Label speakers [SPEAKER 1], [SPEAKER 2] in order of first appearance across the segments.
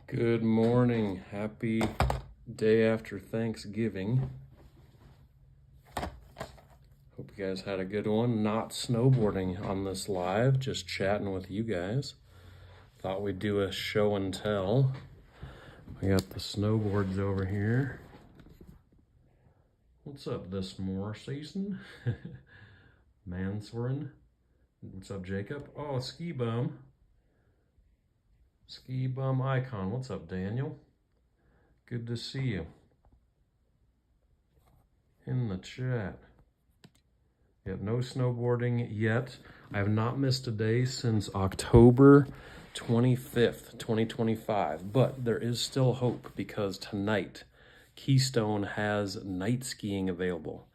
[SPEAKER 1] Good morning. Happy day after Thanksgiving. Hope you guys had a good one. Not snowboarding on this live, just chatting with you guys. Thought we'd do a show and tell. We got the snowboards over here. What's up this more season? Mansorin. What's up, Jacob? Oh, Ski Bum. Ski Bum Icon. What's up, Daniel? Good to see you in the chat. Yep, no snowboarding yet. I have not missed a day since October 25th, 2025, but there is still hope because tonight Keystone has night skiing available.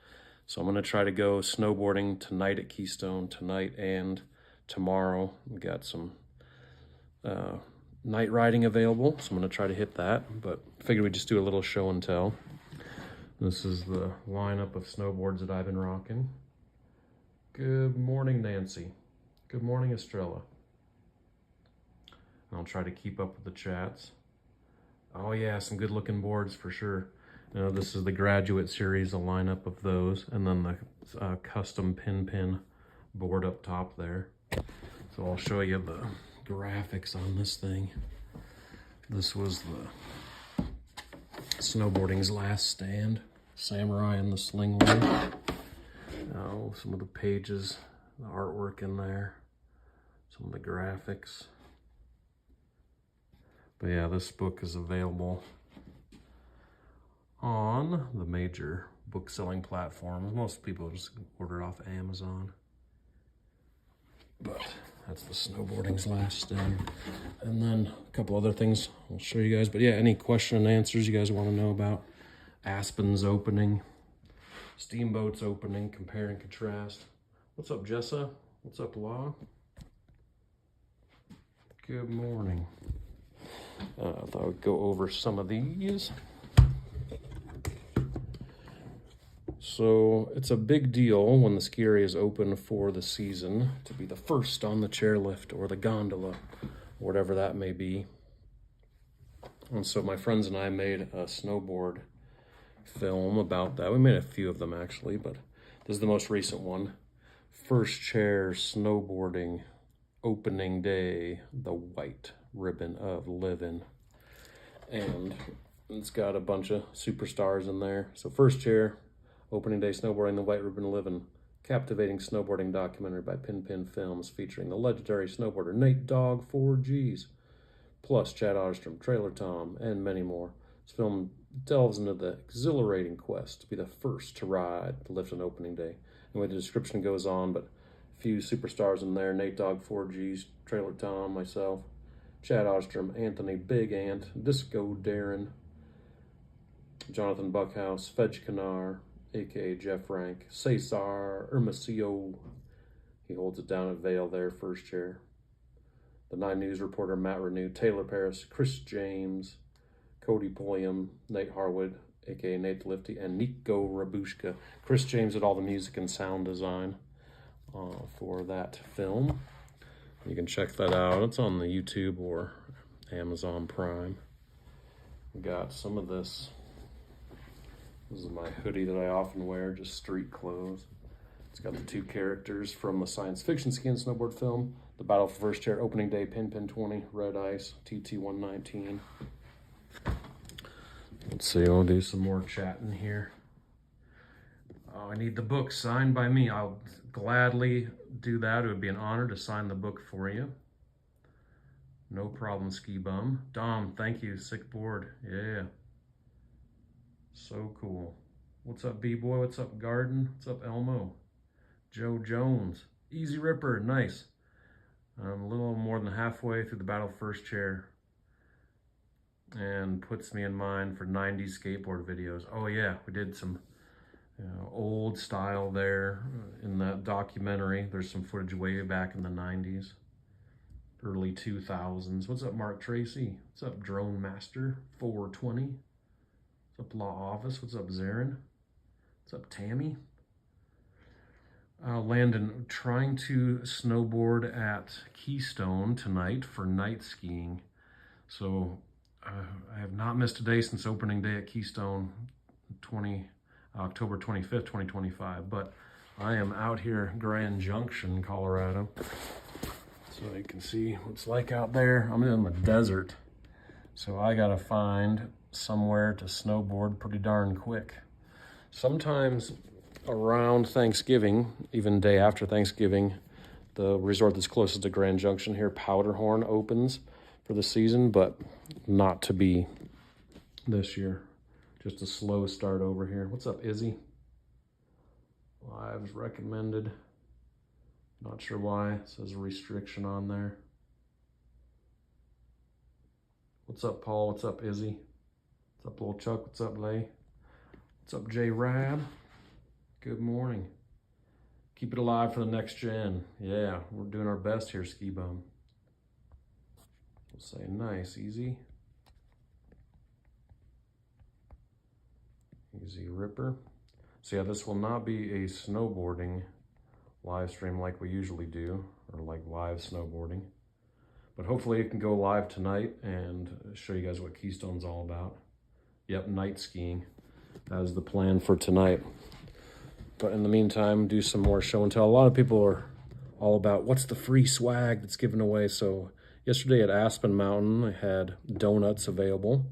[SPEAKER 1] So I'm going to try to go snowboarding tonight at Keystone, tonight and tomorrow. We got some night riding available, so I'm going to try to hit that, but figured we'd just do a little show and tell. This is the lineup of snowboards that I've been rocking. Good morning, Nancy. Good morning, Estrella. I'll try to keep up with the chats. Oh yeah, some good looking boards for sure. You know, this is the graduate series, a lineup of those, and then the custom PinPin board up top there. So I'll show you the graphics on this thing. This was the snowboarding's last stand. Samurai and the Slingling. Oh, some of the pages, the artwork in there, some of the graphics. But yeah, this book is available on the major book selling platforms. Most people just order it off Amazon. But that's the snowboarding's last stand. And then a couple other things I'll show you guys. But yeah, any question and answers you guys want to know about Aspen's opening, Steamboat's opening, compare and contrast. What's up, Jessa? What's up, Law? Good morning. I thought I'd go over some of these. So it's a big deal when the ski area is open for the season to be the first on the chairlift or the gondola, whatever that may be. And so my friends and I made a snowboard film about that. We made a few of them actually, but this is the most recent one. First chair snowboarding opening day, the white ribbon of living. And it's got a bunch of superstars in there. So first chair, opening day snowboarding, the white ribbon of living. Captivating snowboarding documentary by PinPin Films featuring the legendary snowboarder Nate Dogg 4Gs, plus Chad Ostrom, Trailer Tom, and many more. This film delves into the exhilarating quest to be the first to ride the lift on opening day. And the description goes on, but a few superstars in there: Nate Dogg 4Gs, Trailer Tom, myself, Chad Ostrom, Anthony Big Ant, Disco Darren, Jonathan Buckhouse, Fedge Canar, aka Jeff Rank, Cesar Hermosillo, he holds it down at Vail there, first chair. The 9 News reporter Matt Renew, Taylor Paris, Chris James, Cody Pulliam, Nate Harwood, aka Nate Lifty, and Nico Rabushka. Chris James did all the music and sound design for that film. You can check that out. It's on the YouTube or Amazon Prime. We got some of this. This is my hoodie that I often wear, just street clothes. It's got the 2 characters from the science fiction ski and snowboard film, The Battle for First Chair, Opening Day, PinPin 20, Red Ice, TT119. Let's see, I'll do some more chatting here. Oh, I need the book signed by me. I'll gladly do that. It would be an honor to sign the book for you. No problem, Ski Bum. Dom, thank you. Sick board. Yeah. So cool. What's up, B-Boy? What's up, Garden? What's up, Elmo? Joe Jones. Easy Ripper. Nice. I'm a little more than halfway through the Battle First Chair. And puts me in mind for 90s skateboard videos. Oh yeah, we did some old style there in that documentary. There's some footage way back in the 90s, early 2000s. What's up, Mark Tracy? What's up, Drone Master 420? What's up, Law Office? What's up, Zarin? What's up, Tammy? Landon, trying to snowboard at Keystone tonight for night skiing. So I have not missed a day since opening day at Keystone, October 25th, 2025, but I am out here Grand Junction, Colorado. So you can see what it's like out there. I'm in the desert, so I gotta find somewhere to snowboard pretty darn quick. Sometimes around Thanksgiving, even day after Thanksgiving, the resort that's closest to Grand Junction here, Powderhorn, opens for the season, but not to be this year. Just a slow start over here. What's up, Izzy? Lives recommended. Not sure why. It says restriction on there. What's up, Paul? What's up, Izzy? What's up, Little Chuck? What's up, Lay? What's up, J Rad? Good morning. Keep it alive for the next gen. Yeah, we're doing our best here, Ski Bum. We'll say nice, easy. Easy Ripper. So yeah, this will not be a snowboarding live stream like we usually do, or like live snowboarding. But hopefully it can go live tonight and show you guys what Keystone's all about. Yep, night skiing. That is the plan for tonight. But in the meantime, do some more show and tell. A lot of people are all about what's the free swag that's given away. So yesterday at Aspen Mountain, I had donuts available.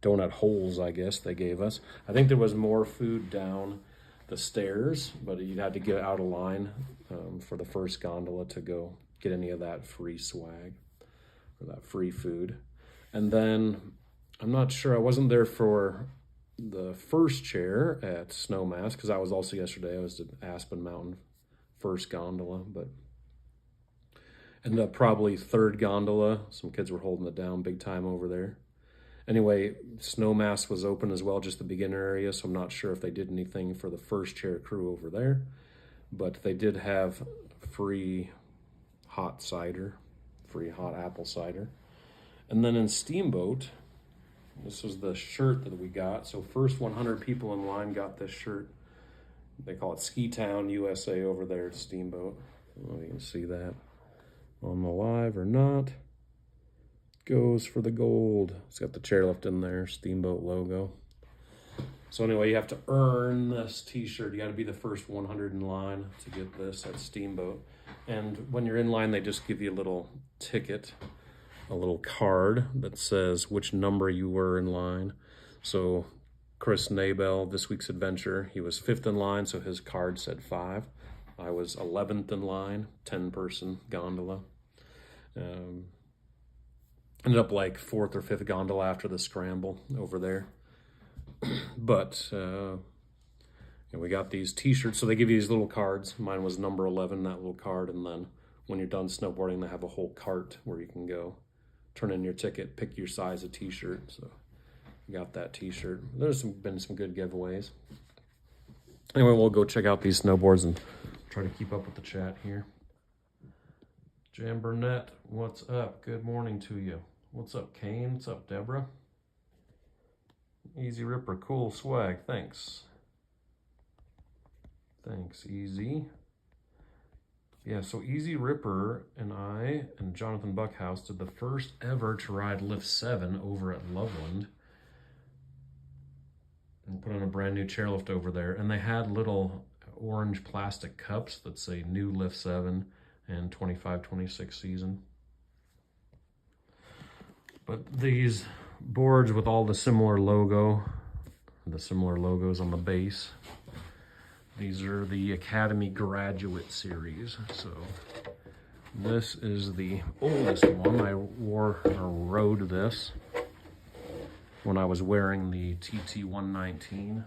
[SPEAKER 1] Donut holes, I guess they gave us. I think there was more food down the stairs, but you had to get out of line for the first gondola to go get any of that free swag or that free food. And then I'm not sure, I wasn't there for the first chair at Snowmass because I was also yesterday. I was at Aspen Mountain first gondola, but ended up probably third gondola. Some kids were holding it down big time over there. Anyway, Snowmass was open as well, just the beginner area, so I'm not sure if they did anything for the first chair crew over there, but they did have free hot cider, free hot apple cider. And then in Steamboat, this was the shirt that we got. So first 100 people in line got this shirt. They call it Ski Town USA over there at Steamboat. I don't know if you can see that on the live or not. Goes for the gold. It's got the chairlift in there, Steamboat logo. So anyway, you have to earn this t-shirt. You got to be the first 100 in line to get this at Steamboat. And when you're in line, they just give you a little ticket, a little card that says which number you were in line. So Chris Nabel, this week's adventure, he was 5th in line, so his card said 5. I was 11th in line, 10-person gondola. Ended up like 4th or 5th gondola after the scramble over there. But we got these t-shirts. So they give you these little cards. Mine was number 11, that little card. And then when you're done snowboarding, they have a whole cart where you can go turn in your ticket, pick your size of t-shirt. So you got that t-shirt. There's been some good giveaways. Anyway, we'll go check out these snowboards and try to keep up with the chat here. Jan Burnett, what's up? Good morning to you. What's up, Kane? What's up, Deborah? Easy Ripper, cool swag. Thanks. Thanks, Easy. Yeah, so Easy Ripper and I and Jonathan Buckhouse did the first ever to ride Lift 7 over at Loveland. And put on a brand new chairlift over there. And they had little orange plastic cups that say new Lift 7 and 25-26 season. But these boards with all the similar logos on the base, these are the Academy Graduate Series. So this is the oldest one. I rode this when I was wearing the TT119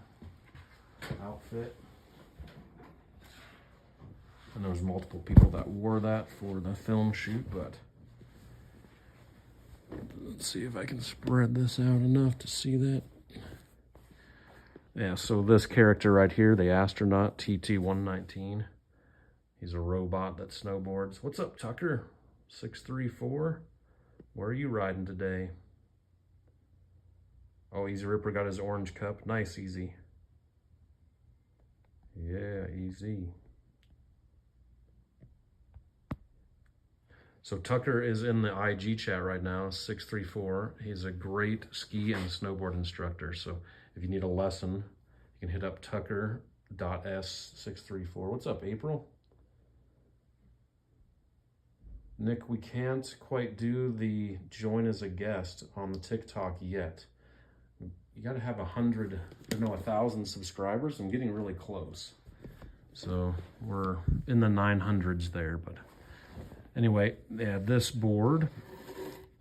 [SPEAKER 1] outfit. And there was multiple people that wore that for the film shoot, but let's see if I can spread this out enough to see that. Yeah, so this character right here, the astronaut, TT119, he's a robot that snowboards. What's up, Tucker? 634. Where are you riding today? Oh, Easy Ripper got his orange cup. Nice, Easy. Yeah, Easy. So Tucker is in the IG chat right now, 634. He's a great ski and snowboard instructor. So if you need a lesson, you can hit up tucker.s634. What's up, April? Nick, we can't quite do the join as a guest on the TikTok yet. You got to have 1,000 subscribers. I'm getting really close. So we're in the 900s there, but anyway, yeah, this board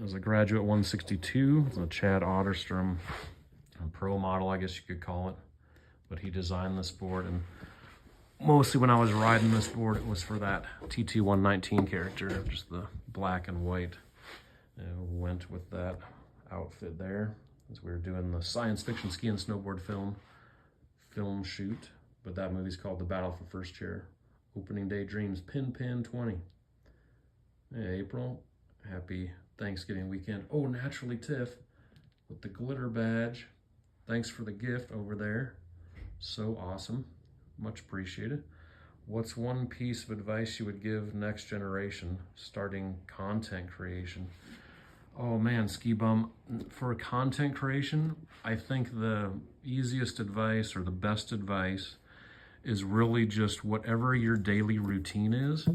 [SPEAKER 1] is a Graduate 162. It's a Chad Otterstrom pro model, I guess you could call it. But he designed this board, and mostly when I was riding this board, it was for that TT119 character, just the black and white. Went with that outfit there as we were doing the science fiction ski and snowboard film shoot. But that movie's called The Battle for First Chair. Opening Day Dreams, PinPin 20. Hey, April. Happy Thanksgiving weekend. Oh, Naturally Tiff with the glitter badge. Thanks for the gift over there. So awesome. Much appreciated. What's one piece of advice you would give next generation starting content creation? Oh man, Ski Bum, for content creation, I think the easiest advice or the best advice is really just whatever your daily routine is,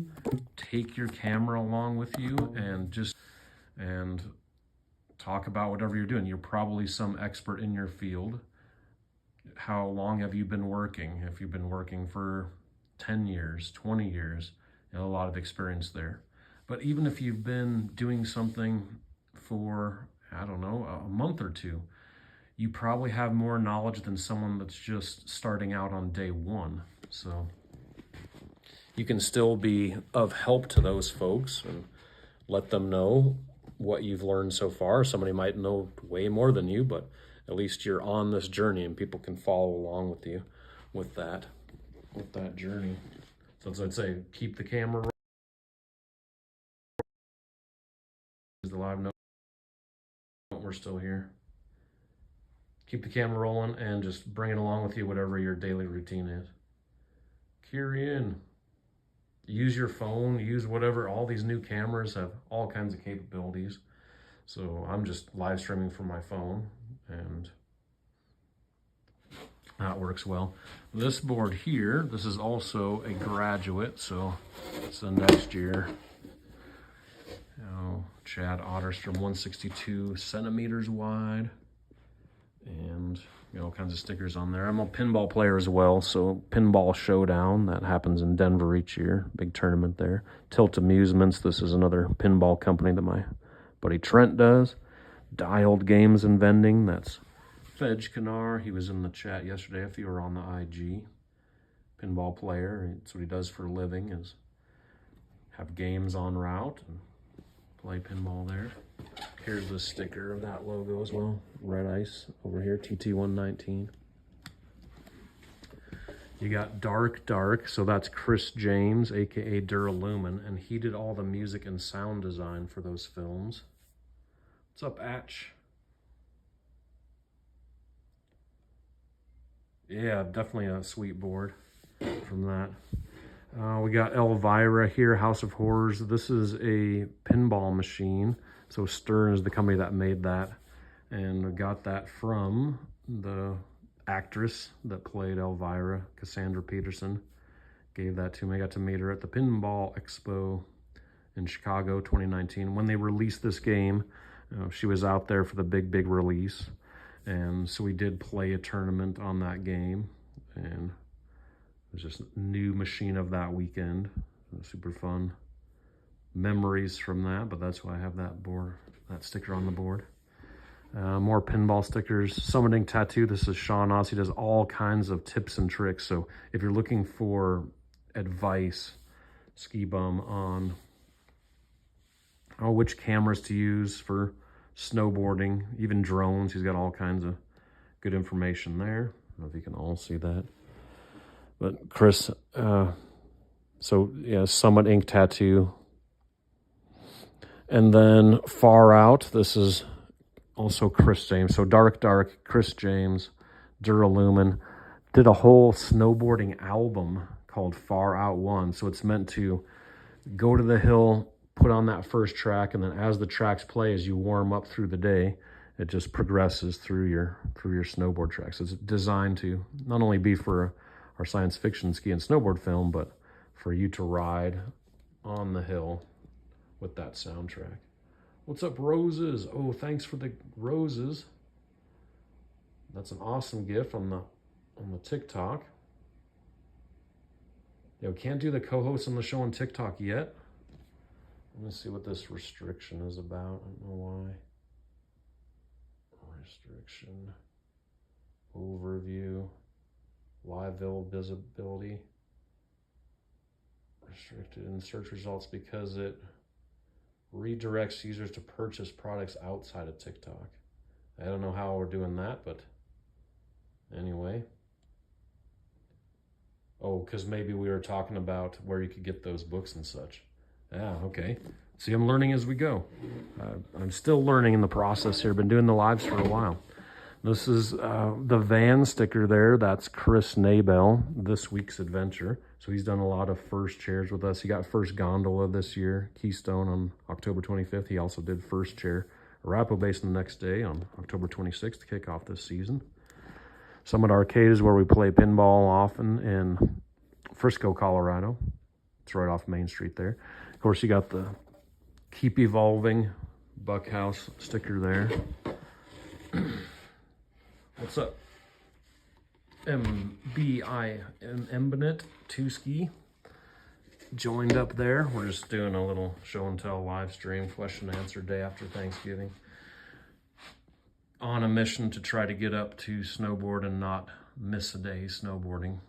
[SPEAKER 1] take your camera along with you and talk about whatever you're doing. You're probably some expert in your field. How long have you been working? If you've been working for 10 years, 20 years, you have a lot of experience there. But even if you've been doing something for, I don't know, a month or two, you probably have more knowledge than someone that's just starting out on day one. So you can still be of help to those folks and let them know what you've learned so far. Somebody might know way more than you, but at least you're on this journey and people can follow along with you with that journey. So as I'd say, keep the camera rolling. Is the live note? We're still here. Keep the camera rolling and just bring it along with you, whatever your daily routine is. Kyrian, use your phone, use whatever. All these new cameras have all kinds of capabilities. So I'm just live streaming from my phone and that works well. This board here, this is also a Graduate, so it's the next year. Chad Otterstrom 162 centimeters wide. And all kinds of stickers on there. I'm a pinball player as well, so Pinball Showdown, that happens in Denver each year. Big tournament there. Tilt Amusements, this is another pinball company that my buddy Trent does. Dialed Games and Vending, that's Fedge Kanar. He was in the chat yesterday if you were on the IG. Pinball player, that's what he does for a living, is have games en route and play pinball there. Here's the sticker of that logo as well. Red Ice over here, TT119. You got Dark Dark, so that's Chris James, aka Duralumin, and he did all the music and sound design for those films. What's up, Atch? Yeah, definitely a sweet board from that. We got Elvira here, House of Horrors. This is a pinball machine. So Stern is the company that made that. And we got that from the actress that played Elvira, Cassandra Peterson. Gave that to me. I got to meet her at the Pinball Expo in Chicago 2019. When they released this game, she was out there for the big release. And so we did play a tournament on that game. And it was just a new machine of that weekend. Super fun memories from that, but that's why I have that board, that sticker on the board. More pinball stickers. Summoning Tattoo, this is Sean Oss. He does all kinds of tips and tricks. So if you're looking for advice, Ski Bum, on which cameras to use for snowboarding, even drones, he's got all kinds of good information there. I don't know if you can all see that. But Chris, so yeah, Summit Ink Tattoo. And then Far Out, this is also Chris James. So Dark Dark, Chris James, Duralumin, did a whole snowboarding album called Far Out 1. So it's meant to go to the hill, put on that first track, and then as the tracks play, as you warm up through the day, it just progresses through your snowboard tracks. It's designed to not only be for our science fiction ski and snowboard film, but for you to ride on the hill with that soundtrack. What's up, Roses? Oh, thanks for the roses. That's an awesome gift on the TikTok. Yeah, we can't do the co-host on the show on TikTok yet. Let me see what this restriction is about. I don't know why. Restriction. Overview. Live visibility. Restricted in search results because it redirects users to purchase products outside of TikTok. I don't know how we're doing that, but anyway. Oh, because maybe we were talking about where you could get those books and such. Yeah, okay. See, I'm learning as we go. I'm still learning in the process here. Been doing the lives for a while. This is the van sticker there. That's Chris Nabel, this week's adventure. So he's done a lot of first chairs with us. He got first gondola this year, Keystone, on October 25th. He also did first chair Arapahoe Basin the next day on October 26th to kick off this season. Summit Arcade is where we play pinball often in Frisco, Colorado. It's right off Main Street there. Of course, you got the Keep Evolving Buckhouse sticker there. What's up? Mbinet 2 Ski joined up there. We're just doing a little show and tell live stream, question and answer day after Thanksgiving. On a mission to try to get up to snowboard and not miss a day snowboarding.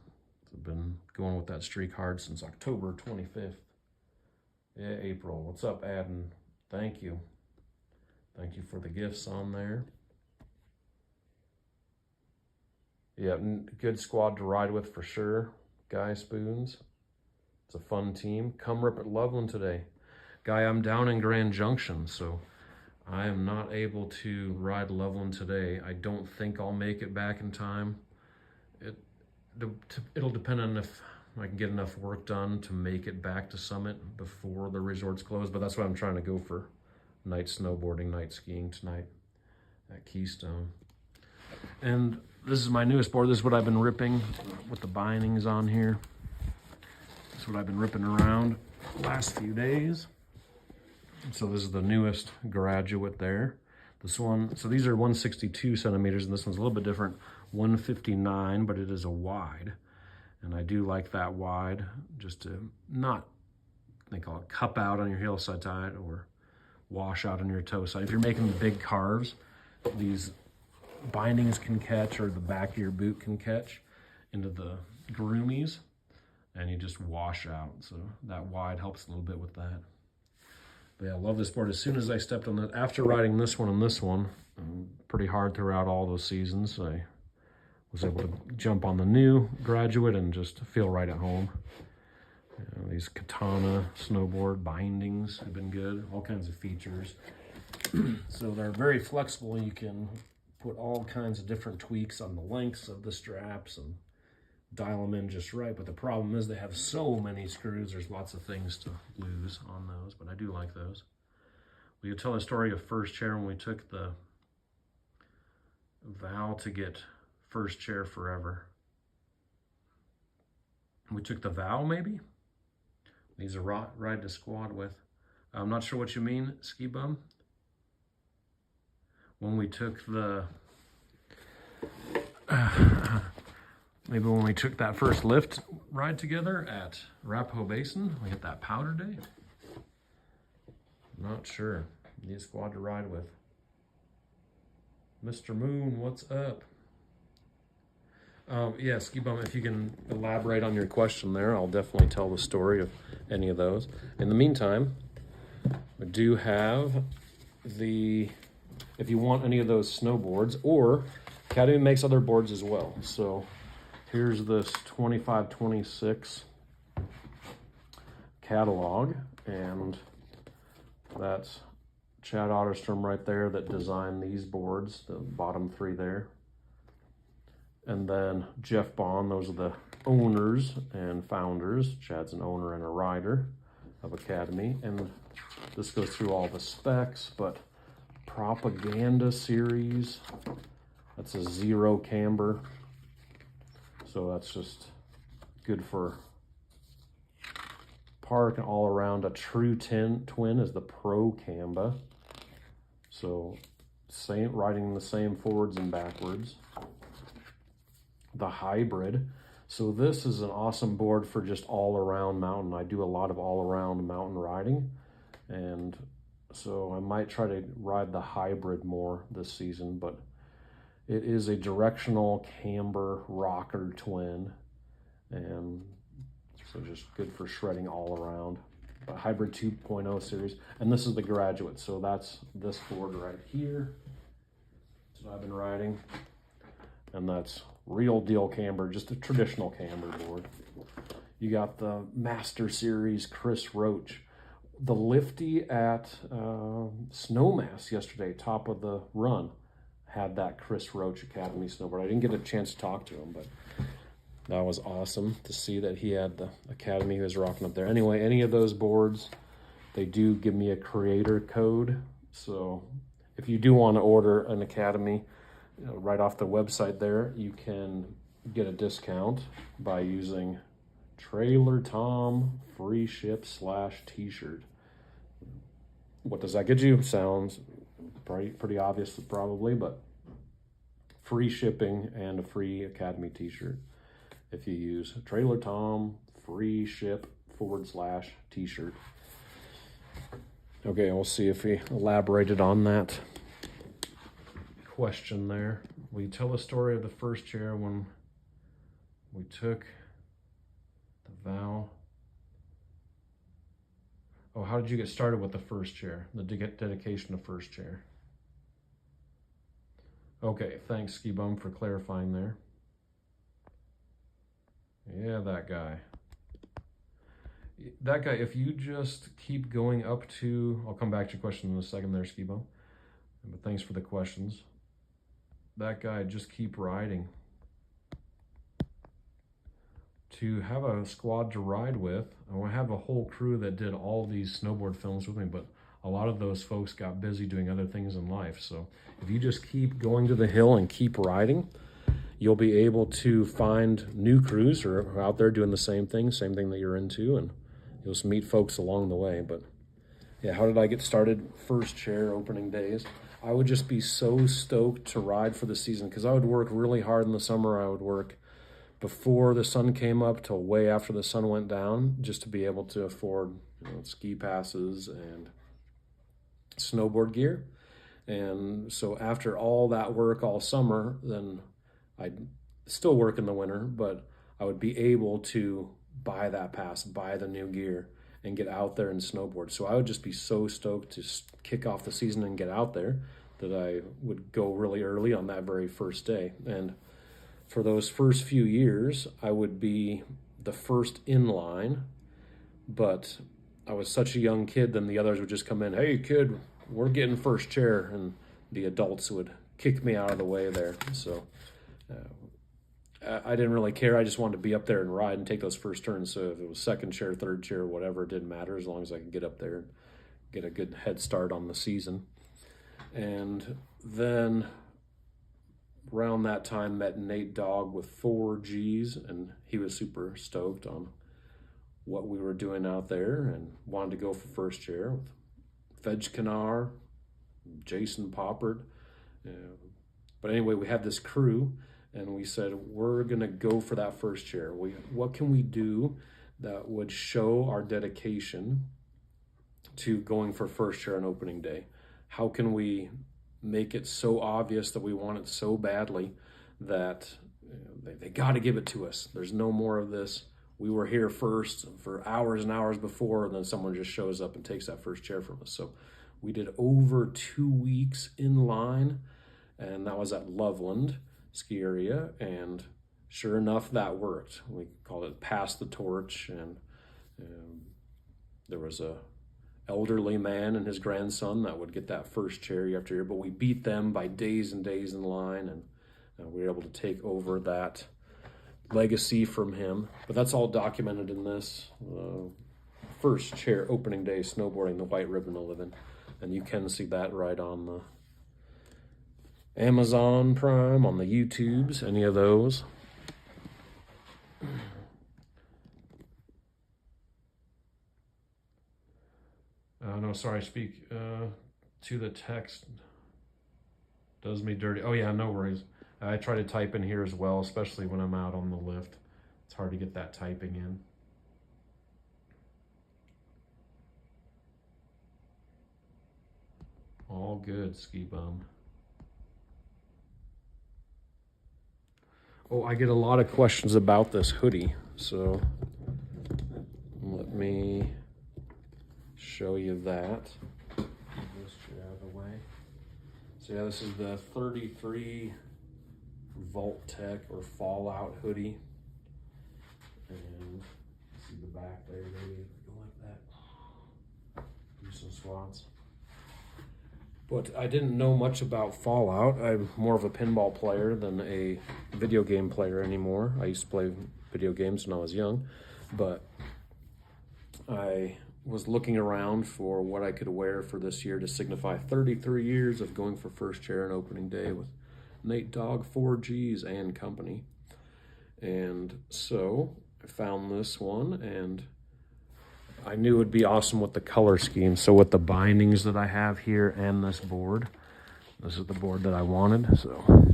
[SPEAKER 1] I've been going with that streak hard since October 25th. Yeah, April. What's up, Adden? Thank you. Thank you for the gifts on there. Yeah, good squad to ride with for sure. Guy Spoons. It's a fun team. Come rip at Loveland today. Guy, I'm down in Grand Junction, so I am not able to ride Loveland today. I don't think I'll make it back in time. It'll depend on if I can get enough work done to make it back to Summit before the resorts close, but that's why I'm trying to go for night snowboarding, night skiing tonight at Keystone. And this is my newest board. This is what I've been ripping with the bindings on here. This is what I've been ripping around the last few days. So this is the newest graduate there. This one, so these are 162 centimeters, and this one's a little bit different, 159, but it is a wide. And I do like that wide, just to not, they call it cup out on your heel side tie or wash out on your toe side. If you're making big carves, these bindings can catch, or the back of your boot can catch into the groomies, and you just wash out. So that wide helps a little bit with that. But yeah, I love this board. As soon as I stepped on that, after riding this one and this one, pretty hard throughout all those seasons, I was able to jump on the new graduate and just feel right at home. You know, these Katana snowboard bindings have been good, all kinds of features. So they're very flexible. You can put all kinds of different tweaks on the lengths of the straps and dial them in just right. But the problem is they have so many screws. There's lots of things to lose on those, but I do like those. We could tell a story of first chair when we took the vow to get first chair forever. We took the vow, maybe? These are ride to squad with. I'm not sure what you mean, Ski Bum. When we took the maybe when we took that first lift ride together at Arapahoe Basin, we hit that powder day. Not sure. Need a squad to ride with. Mr. Moon, what's up? Yeah, Ski Bum, if you can elaborate on your question there, I'll definitely tell the story of any of those. In the meantime, we do have the, if you want any of those snowboards, or Academy makes other boards as well. So here's this 25-26 catalog, and that's Chad Otterstrom right there that designed these boards, the bottom three there. And then Jeff Bond, those are the owners and founders. Chad's an owner and a rider. of Academy, and this goes through all the specs, but Propaganda series, that's a 0 camber, so that's just good for park and all around. A true twin is the Pro Camba, so same, riding the same forwards and backwards. The Hybrid, so this is an awesome board for just all around mountain. I do a lot of all around mountain riding, and so I might try to ride the Hybrid more this season, but it is a directional camber rocker twin, and so just good for shredding all around. The Hybrid 2.0 series, and this is the Graduate, so that's this board right here. That's what I've been riding, and that's real deal camber, just a traditional camber board. You got the Master Series Chris Roach. The lifty at Snowmass yesterday, top of the run, had that Chris Roach Academy snowboard. I didn't get a chance to talk to him, but that was awesome to see that he had the Academy he was rocking up there. Anyway, any of those boards, they do give me a creator code. So if you do want to order an Academy, right off the website there, you can get a discount by using TRAILERTOMFREESHIP What does that get you? Sounds pretty obvious probably, but free shipping and a free Academy t-shirt if you use TRAILERTOMFREESHIP /t-shirt. Okay, we'll see if we elaborated on that question there. We tell the story of the first chair when we took the vow. Oh, how did you get started with the first chair? The dedication of first chair. Okay, thanks, Ski Bum, for clarifying there. Yeah, that guy. That guy, if you just keep going up to, I'll come back to your question in a second there, Ski Bum. But thanks for the questions. That guy, just keep riding. To have a squad to ride with, I want to have a whole crew that did all these snowboard films with me, but a lot of those folks got busy doing other things in life. So if you just keep going to the hill and keep riding, you'll be able to find new crews who are out there doing the same thing that you're into, and you'll just meet folks along the way. But yeah, how did I get started? First chair opening days. I would just be so stoked to ride for the season because I would work really hard in the summer. I would work before the sun came up till way after the sun went down just to be able to afford ski passes and snowboard gear. And so after all that work all summer, then I'd still work in the winter, but I would be able to buy that pass, buy the new gear, and get out there and snowboard. So I would just be so stoked to kick off the season and get out there that I would go really early on that very first day. And for those first few years, I would be the first in line, but I was such a young kid, then the others would just come in, hey kid, we're getting first chair, and the adults would kick me out of the way there. So I didn't really care. I just wanted to be up there and ride and take those first turns. So if it was second chair, third chair, whatever, it didn't matter as long as I could get up there and get a good head start on the season. And then around that time, met Nate Dogg with 4Gs, and he was super stoked on what we were doing out there and wanted to go for first chair with Fedge Canar, Jason Poppert. But anyway, we had this crew, and we said, we're gonna go for that first chair. What can we do that would show our dedication to going for first chair on opening day? How can we make it so obvious that we want it so badly that they got to give it to us? There's no more of this, we were here first for hours and hours before, and then someone just shows up and takes that first chair from us. So we did over 2 weeks in line, and that was at Loveland ski area, and sure enough, that worked. We called it Pass the Torch, and there was a elderly man and his grandson that would get that first chair year after year, but we beat them by days and days in line, and we were able to take over that legacy from him. But that's all documented in this first chair opening day snowboarding, the white ribbon 11. And you can see that right on the Amazon Prime, on the YouTubes, any of those. No, sorry, speak to the text. Does me dirty. Oh yeah, no worries. I try to type in here as well, especially when I'm out on the lift. It's hard to get that typing in. All good, Ski Bum. Oh, I get a lot of questions about this hoodie, so let me show you that. Move this shit out of the way. So yeah, this is the 33 Valut-Tec or Fallout hoodie. And see the back there, maybe go like that. Do some swats. But I didn't know much about Fallout. I'm more of a pinball player than a video game player anymore. I used to play video games when I was young, but I was looking around for what I could wear for this year to signify 33 years of going for first chair and opening day with Nate Dogg, 4Gs and company. And so I found this one, and I knew it would be awesome with the color scheme. So with the bindings that I have here and this board, this is the board that I wanted. So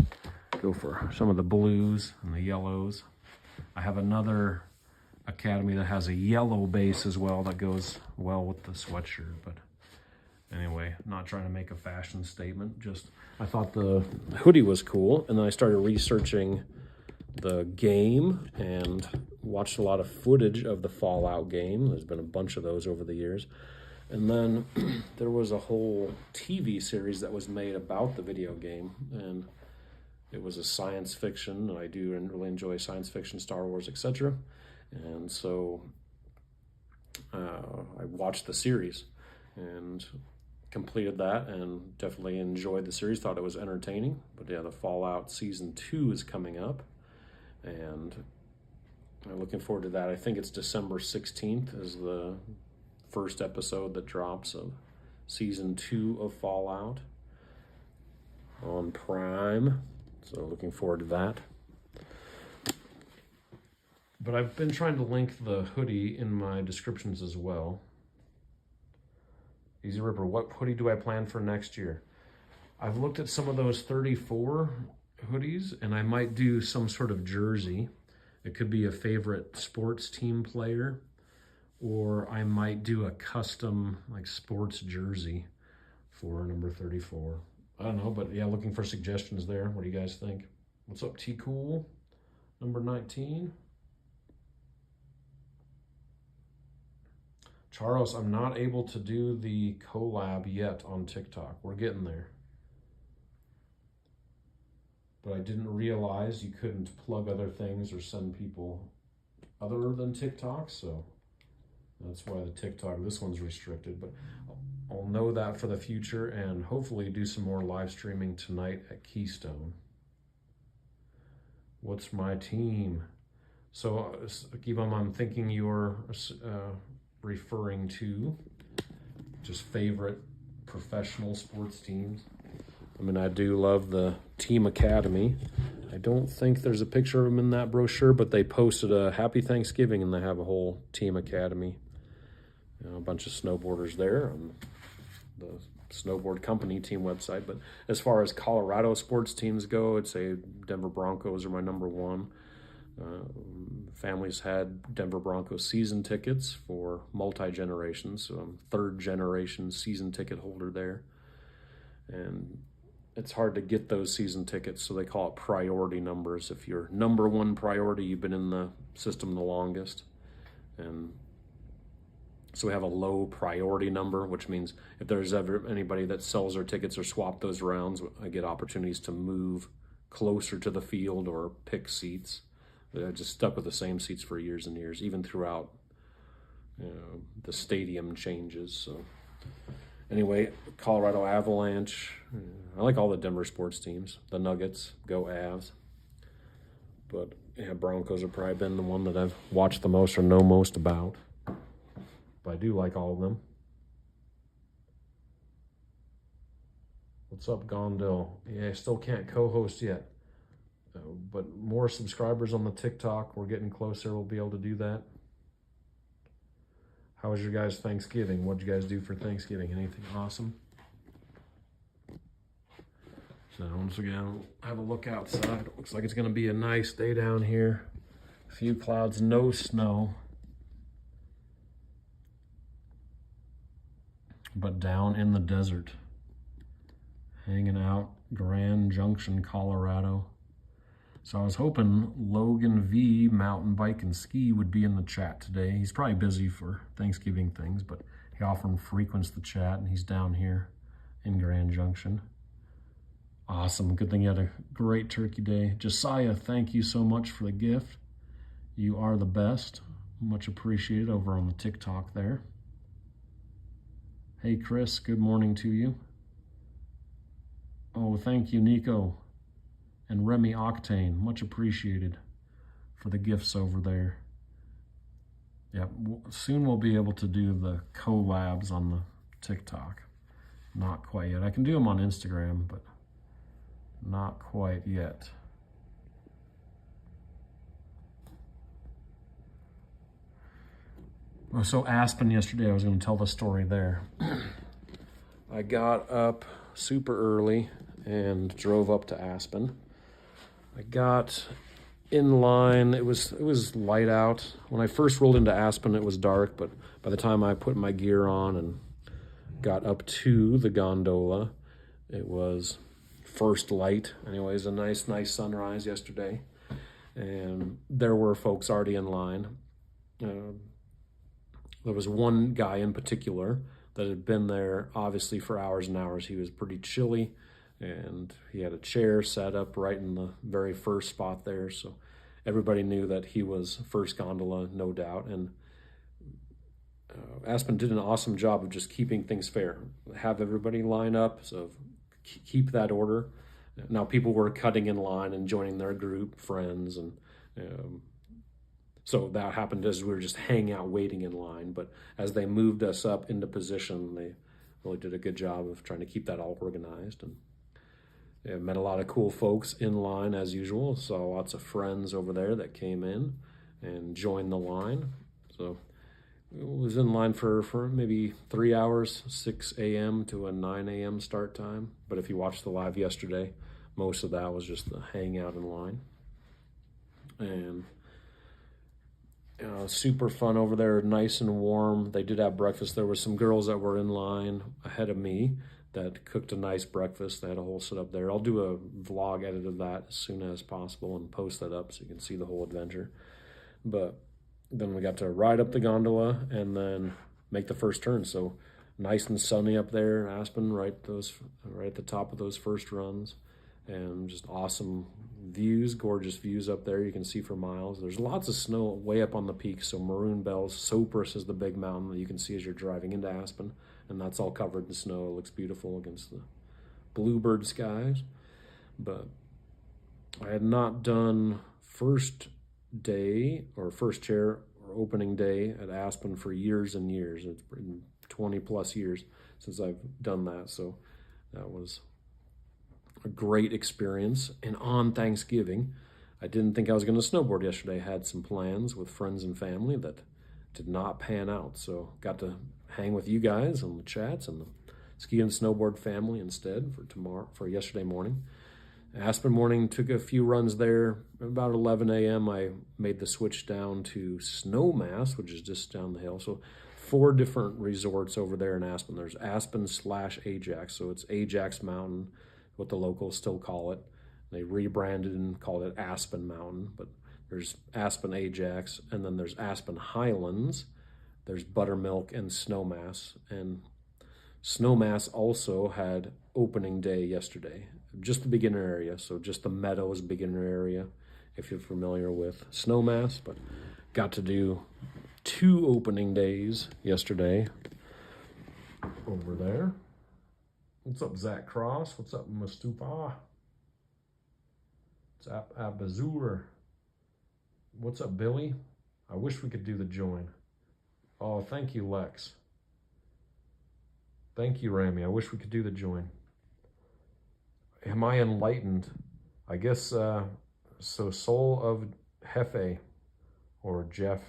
[SPEAKER 1] go for some of the blues and the yellows. I have another Academy that has a yellow base as well that goes well with the sweatshirt. But anyway, not trying to make a fashion statement. Just I thought the hoodie was cool, and then I started researching the game and watched a lot of footage of the Fallout game. There's been a bunch of those over the years. And then there was a whole TV series that was made about the video game, and it was a science fiction. I do really enjoy science fiction, Star Wars, etc. And so I watched the series and completed that, and definitely enjoyed the series, thought it was entertaining. But yeah, the Fallout Season 2 is coming up, and I'm looking forward to that. I think it's December 16th is the first episode that drops of Season 2 of Fallout on Prime. So looking forward to that. But I've been trying to link the hoodie in my descriptions as well. Easy Ripper, what hoodie do I plan for next year? I've looked at some of those 34 hoodies, and I might do some sort of jersey. It could be a favorite sports team player, or I might do a custom like sports jersey for number 34. I don't know, but yeah, looking for suggestions there. What do you guys think? What's up, T Cool? Number 19. Charles, I'm not able to do the collab yet on TikTok. We're getting there. But I didn't realize you couldn't plug other things or send people other than TikTok, so that's why the TikTok, this one's restricted. But I'll know that for the future, and hopefully do some more live streaming tonight at Keystone. What's my team? So, Kibam, I'm thinking you're referring to just favorite professional sports teams. I mean, I do love the Team Academy. I don't think there's a picture of them in that brochure, but they posted a Happy Thanksgiving, and they have a whole Team Academy. You know, a bunch of snowboarders there on the Snowboard Company team website. But as far as Colorado sports teams go, I'd say Denver Broncos are my number one. Families had Denver Broncos season tickets for multi-generations, so I'm third generation season ticket holder there. And it's hard to get those season tickets, so they call it priority numbers. If you're number one priority, you've been in the system the longest. And so we have a low priority number, which means if there's ever anybody that sells their tickets or swap those rounds, I get opportunities to move closer to the field or pick seats. I just stuck with the same seats for years and years, even throughout, you know, the stadium changes. So anyway, Colorado Avalanche. I like all the Denver sports teams. The Nuggets, go Avs. But yeah, Broncos have probably been the one that I've watched the most or know most about. but I do like all of them. What's up, Gondel? Yeah, I still can't co-host yet, but more subscribers on the TikTok. We're getting closer. We'll be able to do that. How was your guys' Thanksgiving? What'd you guys do for Thanksgiving? Anything awesome? So once again, have a look outside. It looks like it's going to be a nice day down here. A few clouds, no snow. But down in the desert, hanging out, Grand Junction, Colorado. So I was hoping Logan V, Mountain Bike and Ski, would be in the chat today. He's probably busy for Thanksgiving things, but he often frequents the chat, and he's down here in Grand Junction. Awesome. Good thing you had a great turkey day. Josiah, thank you so much for the gift. You are the best. Much appreciated over on the TikTok there. Hey, Chris, good morning to you. Oh, thank you, Nico and Remy Octane. Much appreciated for the gifts over there. Yeah, soon we'll be able to do the collabs on the TikTok. Not quite yet. I can do them on Instagram, but not quite yet. So Aspen yesterday, I was going to tell the story there. I got up super early and drove up to Aspen. I got in line. It was light out. When I first rolled into Aspen, it was dark, but by the time I put my gear on and got up to the gondola, it was first light. Anyways, a nice sunrise yesterday, and there were folks already in line. There was one guy in particular that had been there obviously for hours and hours. He was pretty chilly, and he had a chair set up right in the very first spot there, so everybody knew that he was first gondola, no doubt. And Aspen did an awesome job of just keeping things fair, have everybody line up, so keep that order. Now people were cutting in line and joining their group, friends, and so that happened as we were just hanging out waiting in line. But as they moved us up into position, they really did a good job of trying to keep that all organized. And yeah, met a lot of cool folks in line as usual. Saw lots of friends over there that came in and joined the line. So it was in line for maybe 3 hours, 6 a.m. to a 9 a.m. start time. But if you watched the live yesterday, most of that was just the hang out in line. And super fun over there, nice and warm. They did have breakfast. There were some girls that were in line ahead of me that cooked a nice breakfast. They had a whole setup there. I'll do a vlog edit of that as soon as possible and post that up so you can see the whole adventure. But then we got to ride up the gondola and then make the first turn. So nice and sunny up there, Aspen, right at the top of those first runs, and just awesome views, gorgeous views up there. You can see for miles. There's lots of snow way up on the peak. So Maroon Bells, Sopris is the big mountain that you can see as you're driving into Aspen, and that's all covered in snow. It looks beautiful against the bluebird skies. But I had not done first day or first chair or opening day at Aspen for years and years. It's been 20 plus years since I've done that. So that was a great experience. And on Thanksgiving, I didn't think I was going to snowboard yesterday. I had some plans with friends and family that did not pan out. So got to hang with you guys on the chats and the ski and snowboard family instead for yesterday morning. Aspen morning, took a few runs there. About 11 a.m. I made the switch down to Snowmass, which is just down the hill. So 4 different resorts over there in Aspen. There's Aspen/Ajax, so it's Ajax Mountain, what the locals still call it. They rebranded and called it Aspen Mountain, but there's Aspen Ajax, and then there's Aspen Highlands, there's Buttermilk, and Snowmass. And Snowmass also had opening day yesterday, just the beginner area, so just the Meadows beginner area, if you're familiar with Snowmass. But got to do 2 opening days yesterday over there. What's up, Zach Cross? What's up, Mustafa? What's up, Abazur? What's up, Billy? I wish we could do the join. Oh, thank you, Lex. Thank you, Rami. I wish we could do the join. Am I enlightened? I guess so. Soul of Hefe or Jeff.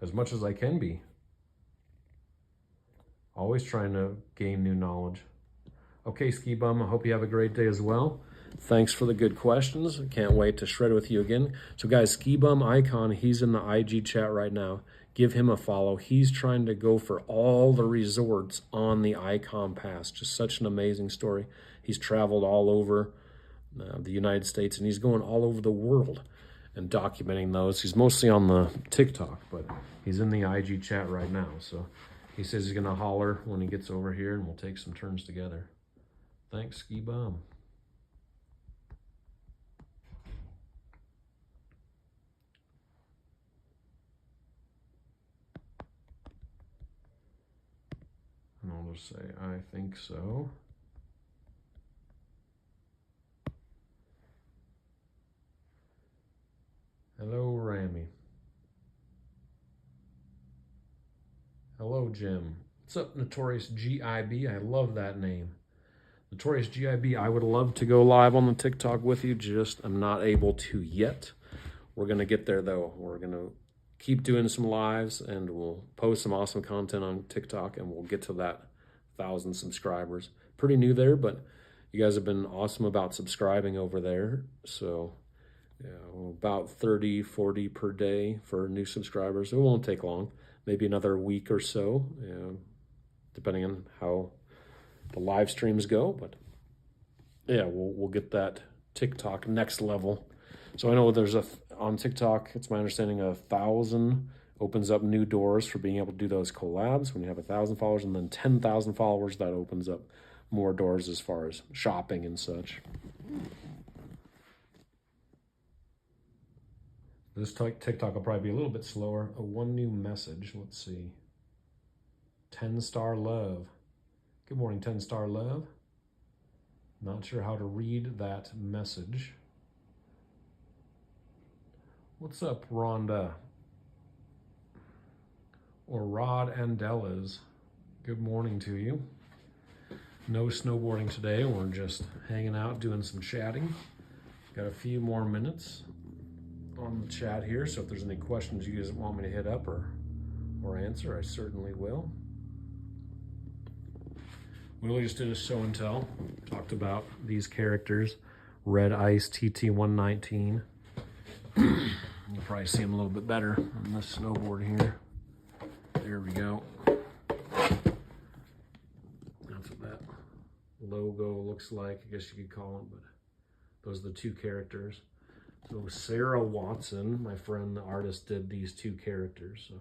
[SPEAKER 1] As much as I can be. Always trying to gain new knowledge. Okay, Ski Bum, I hope you have a great day as well. Thanks for the good questions. Can't wait to shred with you again. So guys, Ski Bum Icon, he's in the IG chat right now. Give him a follow. He's trying to go for all the resorts on the Icon Pass. Just such an amazing story. He's traveled all over the United States, and he's going all over the world and documenting those. He's mostly on the TikTok, but he's in the IG chat right now. So he says he's gonna holler when he gets over here, and we'll take some turns together. Thanks, Ski Bum. And I'll just say, I think so. Hello, Rami. Hello, Jim. What's up, Notorious GIB? I love that name. Notorious GIB, I would love to go live on the TikTok with you, just I'm not able to yet. We're going to get there, though. We're going to keep doing some lives, and we'll post some awesome content on TikTok, and we'll get to that 1,000 subscribers. Pretty new there, but you guys have been awesome about subscribing over there. So about 30, 40 per day for new subscribers. It won't take long, maybe another week or so, depending on how the live streams go. But yeah, we'll get that TikTok next level. So I know there's on TikTok, it's my understanding 1,000 opens up new doors for being able to do those collabs when you have 1,000 followers, and then 10,000 followers, that opens up more doors as far as shopping and such. This TikTok will probably be a little bit slower. One new message, let's see. 10-star love. Good morning, 10-star love. Not sure how to read that message. What's up, Rhonda? Or Rod Andelas. Good morning to you. No snowboarding today. We're just hanging out, doing some chatting. Got a few more minutes on the chat here, so if there's any questions you guys want me to hit up or answer, I certainly will. We really just did a show and tell. Talked about these characters. Red Ice TT119. You'll probably see them a little bit better on this snowboard here. There we go. That's what that logo looks like, I guess you could call it, but those are the two characters. So Sarah Watson, my friend, the artist, did these two characters. So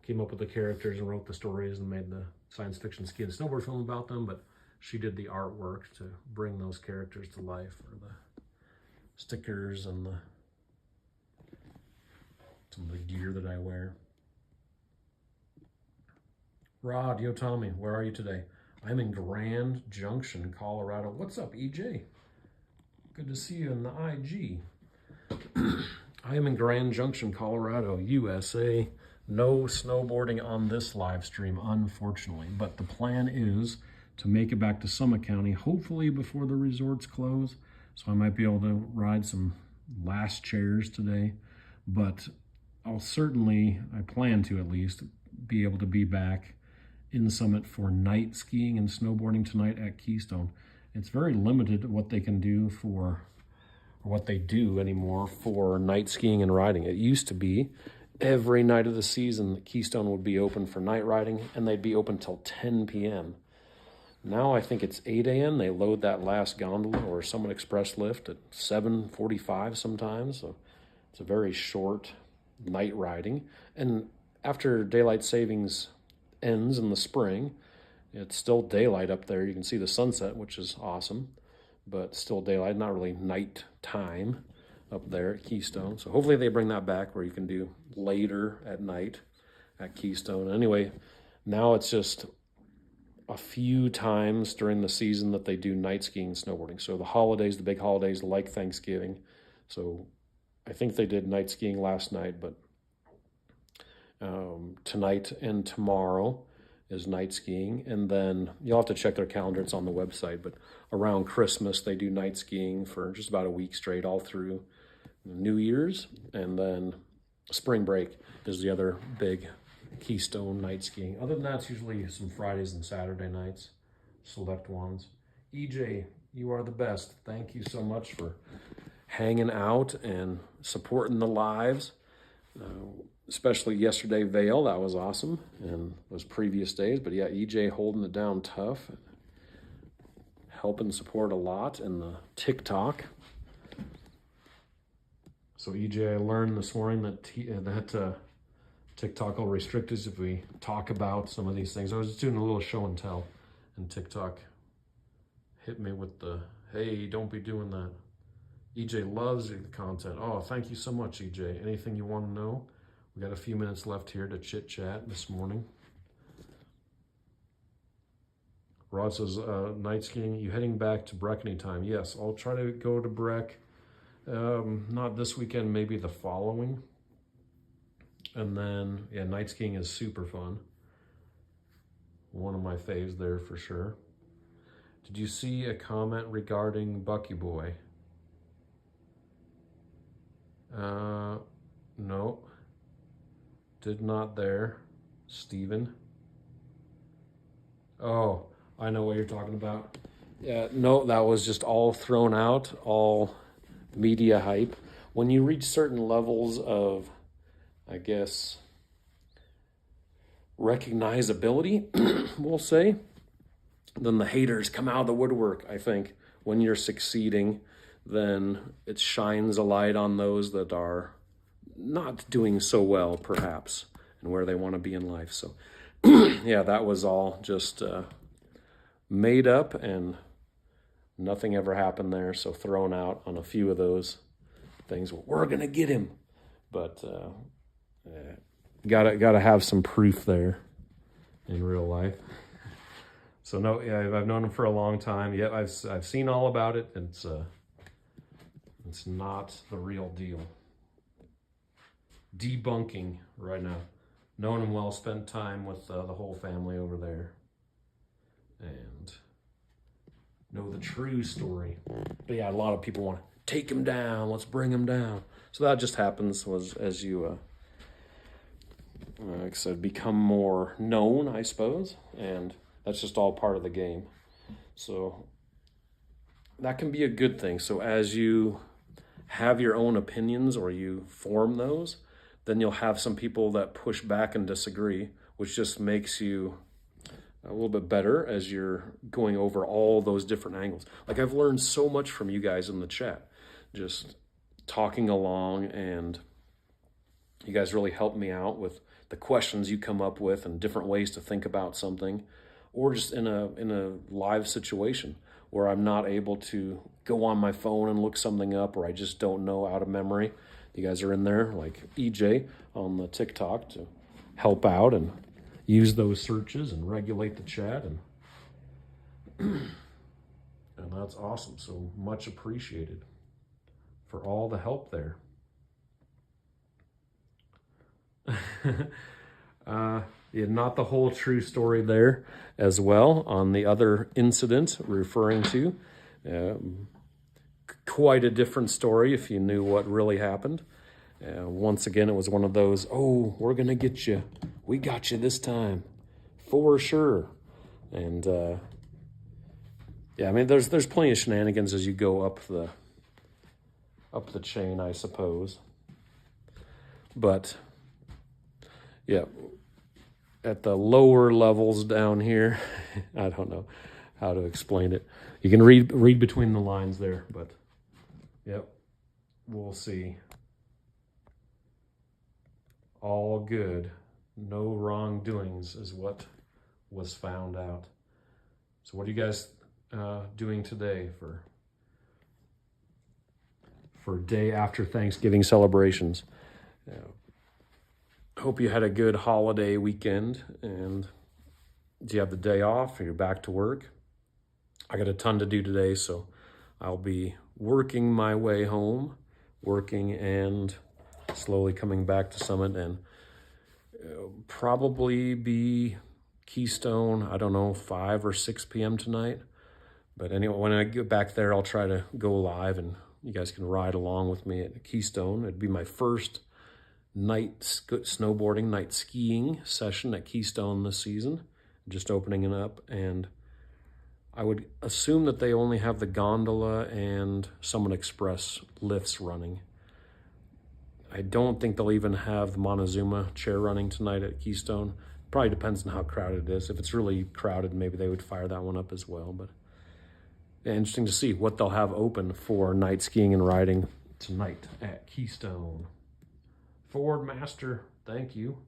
[SPEAKER 1] came up with the characters and wrote the stories and made the science fiction ski and snowboard film about them, but she did the artwork to bring those characters to life, or the stickers and some of the gear that I wear. Rod, yo Tommy, where are you today? I'm in Grand Junction, Colorado. What's up, EJ? Good to see you in the IG. I am in Grand Junction, Colorado, USA. No snowboarding on this live stream, unfortunately, but the plan is to make it back to Summit County, hopefully before the resorts close. So I might be able to ride some last chairs today, but I'll certainly, I plan to at least, be able to be back in Summit for night skiing and snowboarding tonight at Keystone. It's very limited what they can do for, or what they do anymore for night skiing and riding. It used to be every night of the season, the Keystone would be open for night riding, and they'd be open till 10 p.m. Now I think it's 8 a.m. They load that last gondola or Summit Express lift at 7:45 sometimes. So it's a very short night riding. And after daylight savings ends in the spring, it's still daylight up there. You can see the sunset, which is awesome, but still daylight, not really night time up there at Keystone. So hopefully they bring that back where you can do later at night at Keystone. Anyway, now it's just a few times during the season that they do night skiing and snowboarding. So the holidays, the big holidays like Thanksgiving. So I think they did night skiing last night, but Tonight and tomorrow is night skiing, and then you'll have to check their calendar. It's on the website, but around Christmas they do night skiing for just about a week straight, all through New Year's, and then spring break is the other big keystone night skiing. Other than that, it's usually some Fridays and Saturday nights, select ones. EJ, you are the best. Thank you so much for hanging out and supporting the lives. Especially yesterday, Vale, that was awesome, and those previous days. But yeah, EJ holding it down tough, helping support a lot in the TikTok. So EJ, I learned this morning that TikTok will restrict us if we talk about some of these things. I was just doing a little show and tell, and TikTok hit me with the, hey, don't be doing that. EJ loves the content. Oh, thank you so much, EJ. Anything you want to know? We got a few minutes left here to chit chat this morning. Rod says, night skiing, you heading back to Breck anytime? Yes, I'll try to go to Breck. Not this weekend, maybe the following. And then, yeah, night skiing is super fun. One of my faves there for sure. Did you see a comment regarding Bucky Boy? No. Did not there. Steven. Oh, I know what you're talking about. Yeah, no, that was just all thrown out, all media hype. When you reach certain levels of, I guess, recognizability, we'll say, then the haters come out of the woodwork, I think. When you're succeeding, then it shines a light on those that are not doing so well, perhaps, and where they want to be in life. So, yeah, that was all just made up, and nothing ever happened there. So thrown out on a few of those things. We're gonna get him, but gotta have some proof there in real life. So no, yeah, I've known him for a long time. Yeah, I've seen all about it. It's not the real deal. Debunking right now. Known him well, spent time with the whole family over there, and know the true story. But yeah, a lot of people want to take him down. Let's bring him down. So that just happens as you, like I said, become more known, I suppose, and that's just all part of the game. So that can be a good thing. So as you have your own opinions or you form those, then you'll have some people that push back and disagree, which just makes you a little bit better as you're going over all those different angles. Like, I've learned so much from you guys in the chat, just talking along, and you guys really help me out with the questions you come up with and different ways to think about something, or just in a live situation where I'm not able to go on my phone and look something up, or I just don't know out of memory. You guys are in there, like EJ on the TikTok, to help out and use those searches and regulate the chat, and and that's awesome. So much appreciated for all the help there. Yeah, not the whole true story there as well on the other incident referring to. Quite a different story if you knew what really happened. Once again, it was one of those, oh, we're going to get you. We got you this time, for sure. And, yeah, I mean, there's plenty of shenanigans as you go up the chain, I suppose. But, yeah, at the lower levels down here, I don't know how to explain it. You can read between the lines there, but, yep, we'll see. All good. No wrongdoings is what was found out. So what are you guys doing today for day after Thanksgiving celebrations? Hope you had a good holiday weekend, and do you have the day off or you're back to work? I got a ton to do today, so I'll be working my way home, working and slowly coming back to Summit. And Probably be Keystone, I don't know, 5 or 6 p.m. tonight. But anyway, when I get back there, I'll try to go live and you guys can ride along with me at Keystone. It'd be my first night snowboarding, night skiing session at Keystone this season, just opening it up. And I would assume that they only have the gondola and Summit Express lifts running. I don't think they'll even have the Montezuma chair running tonight at Keystone. Probably depends on how crowded it is. If it's really crowded, maybe they would fire that one up as well. But interesting to see what they'll have open for night skiing and riding tonight at Keystone. Ford Master, thank you.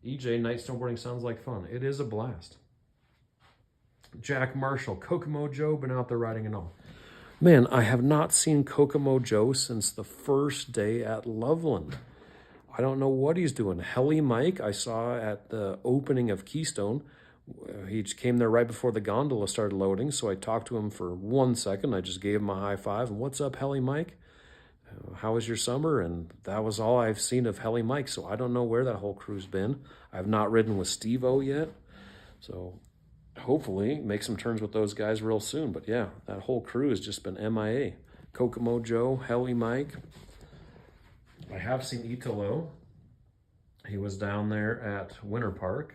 [SPEAKER 1] EJ, night snowboarding sounds like fun. It is a blast. Jack Marshall, Kokomo Joe, been out there riding and all. Man, I have not seen Kokomo Joe since the first day at Loveland. I don't know what he's doing. Heli Mike, I saw at the opening of Keystone. He just came there right before the gondola started loading, so I talked to him for 1 second. I just gave him a high five. And what's up, Heli Mike? How was your summer? And that was all I've seen of Heli Mike, so I don't know where that whole crew's been. I've not ridden with Steve-O yet, so hopefully make some turns with those guys real soon. But yeah, that whole crew has just been MIA. Kokomo Joe, Heli Mike. I have seen Italo. He was down there at Winter Park.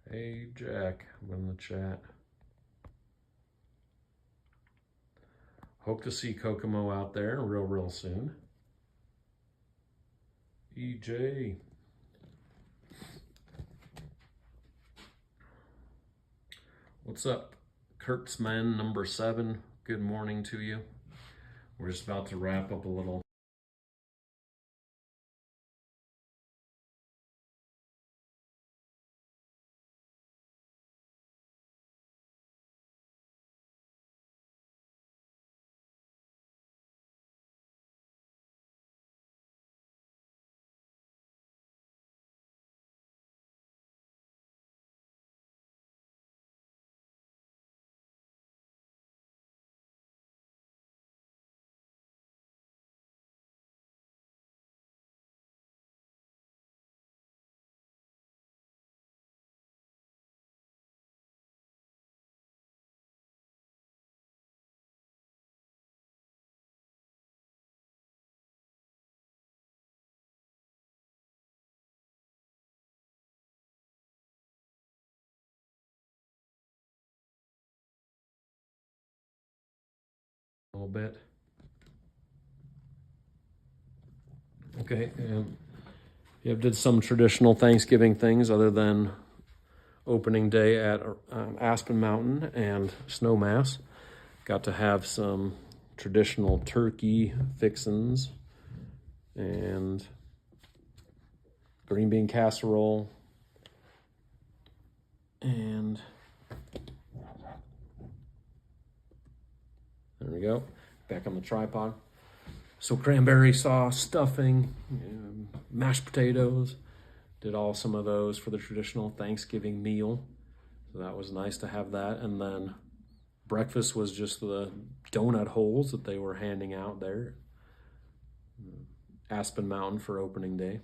[SPEAKER 1] Hey, Jack, I'm in the chat. Hope to see Kokomo out there real soon. EJ. What's up, Kurtzman number 7? Good morning to you. We're just about to wrap up a little. A little bit. Okay, yeah, did some traditional Thanksgiving things other than opening day at Aspen Mountain and Snowmass. Got to have some traditional turkey fixins and green bean casserole and there we go, back on the tripod. So cranberry sauce, stuffing, mashed potatoes. Did some of those for the traditional Thanksgiving meal. So that was nice to have that. And then breakfast was just the donut holes that they were handing out there. Aspen Mountain for opening day.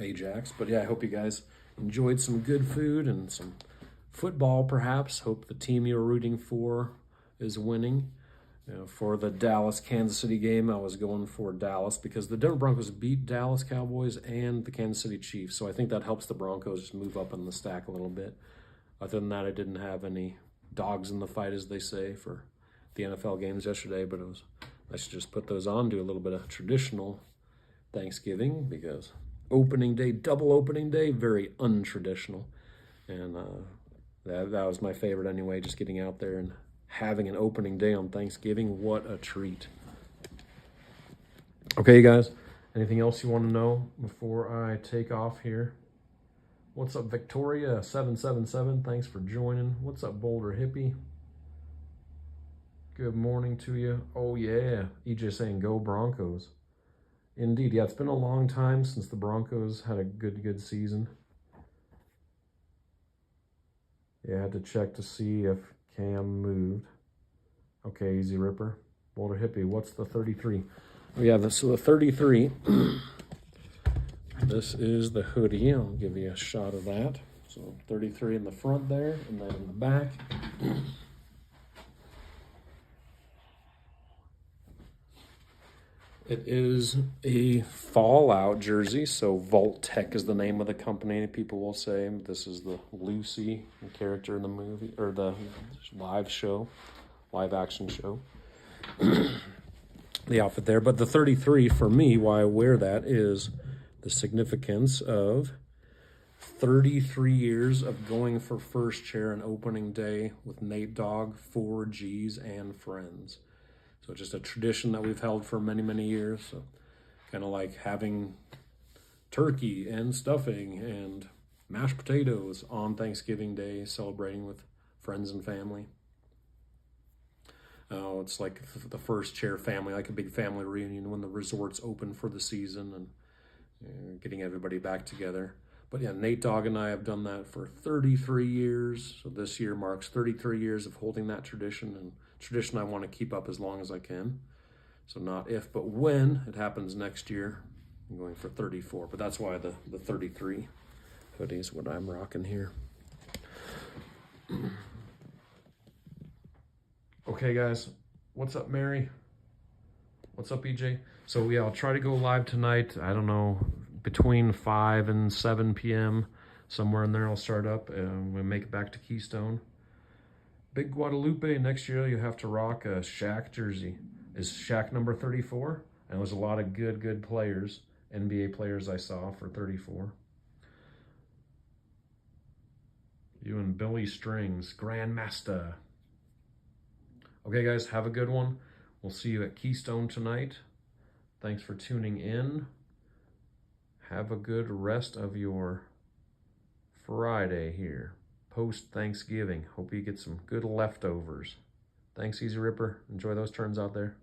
[SPEAKER 1] Ajax. But yeah, I hope you guys enjoyed some good food and some football perhaps. Hope the team you're rooting for is winning. For the Dallas-Kansas City game, I was going for Dallas because the Denver Broncos beat Dallas Cowboys and the Kansas City Chiefs. So I think that helps the Broncos just move up in the stack a little bit. Other than that, I didn't have any dogs in the fight, as they say, for the NFL games yesterday. But I should just put those on, do a little bit of traditional Thanksgiving because opening day, double opening day, very untraditional. And that was my favorite anyway, just getting out there and having an opening day on Thanksgiving. What a treat. Okay, you guys, anything else you want to know before I take off here? What's up, Victoria777? Thanks for joining. What's up, Boulder Hippie? Good morning to you. Oh, yeah. EJ saying go Broncos. Indeed. Yeah, it's been a long time since the Broncos had a good season. Yeah, I had to check to see if Cam moved. Okay, Easy Ripper. Boulder Hippie, what's the 33? Yeah, so the 33. This is the hoodie. I'll give you a shot of that. So 33 in the front there, and then in the back. It is a Fallout jersey, so Valut-Tec is the name of the company. People will say this is the Lucy character in the movie, or the live action show. The outfit there, but the 33 for me, why I wear that is the significance of 33 years of going for first chair and opening day with Nate Dogg, 4Gs, and friends. So just a tradition that we've held for many, many years. So kind of like having turkey and stuffing and mashed potatoes on Thanksgiving Day, celebrating with friends and family. It's like the first chair family, like a big family reunion when the resort's open for the season and getting everybody back together. But yeah, Nate Dogg and I have done that for 33 years. So this year marks 33 years of holding that tradition, and tradition I want to keep up as long as I can. So not if, but when it happens next year, I'm going for 34. But that's why the 33 hoodie is what I'm rocking here. Okay, guys. What's up, Mary? What's up, EJ? So yeah, I'll try to go live tonight. I don't know, between 5 and 7 p.m. Somewhere in there I'll start up and we'll make it back to Keystone. Big Guadalupe, next year you have to rock a Shaq jersey. Is Shaq number 34? And there's a lot of good players, NBA players I saw for 34. You and Billy Strings, Grandmaster. Okay, guys, have a good one. We'll see you at Keystone tonight. Thanks for tuning in. Have a good rest of your Friday here, post-Thanksgiving. Hope you get some good leftovers. Thanks, Easy Ripper. Enjoy those turns out there.